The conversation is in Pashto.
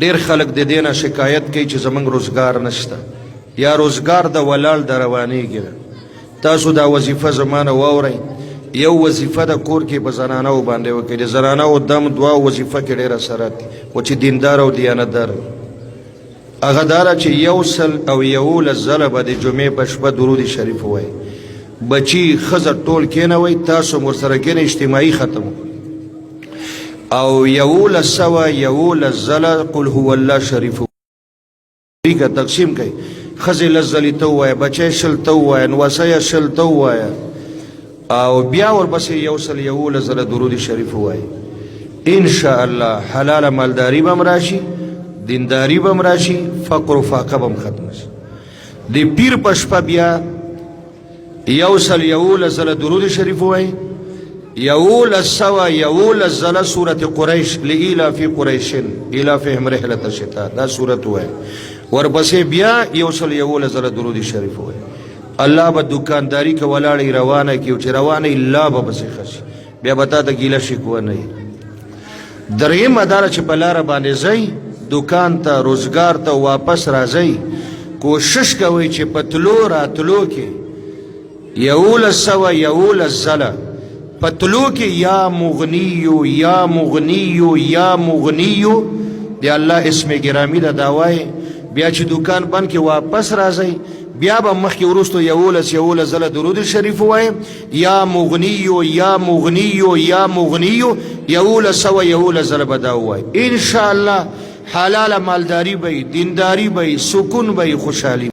ډیر خلک د دینه شکایت کوي چې زمونږ روزګار نشته یا روزګار د ولاړ د روانېږي. تاسو دا وظیفه زمانه واورئ، یو وظیفه د کور کې په زنانو باندې وکړئ. د زنانو دم دوه وظیفه کې ډېر اثرات دي، خو چې دیندار او دیانتدار هغه داره چې 111 ځله به د جمعې په شپه درود شریف ووایي. بچي ښځه ټول کېنوئ، تاسو ورسره کېنئ، اجتماعي ختم او 1111 ځله قل هو الله شریف کا تقسیم کوي. ښځې 10 ځلې ته ووایه، بچی 100 ته ووایه، نوسۍ 100 ته ووایه او بیا ورپسې 111 ځله درود شریف ووایي. انشاءالله حلاله مالداري به هم راشي، دینداري به هم راشي، فقر و فاقه به هم ختم شي. د پیر په شپه بیا 111 ځله درود شریف ووایي، 1111 ځله سورة قریش لإیلاف قریش ایلافهم رحلة الشتاء دا سورت ووایي. ورپسې بیا 111 ځله درود شریف ووایي. الله به دکانداری که ولاړی روانه کیو چې روانه الله به پسې خشي، بیا به تا ته ګیله شکوه نه وي. درېیمه دا ده چې په لاره باندې ځئ، دکان ته روزګار ته واپس راځئ، کوشش کوئ چې په تلو راتلو کې 1111 ځله په تلو کې یا مغنیو یا مغنیو یا مغنیو د الله اسم ګرامی ده دا وایي. بیا چې دکان بند کې واپس راځئ، بیا به مخکې وروستو 11 ځله درود شریف ووایي، یا مغنیو یا مغنیو یا مغنیو 1111 ځله به دا ووایي. انشاءالله حلاله مالداري به، دینداري به، سکون به، خوشحالي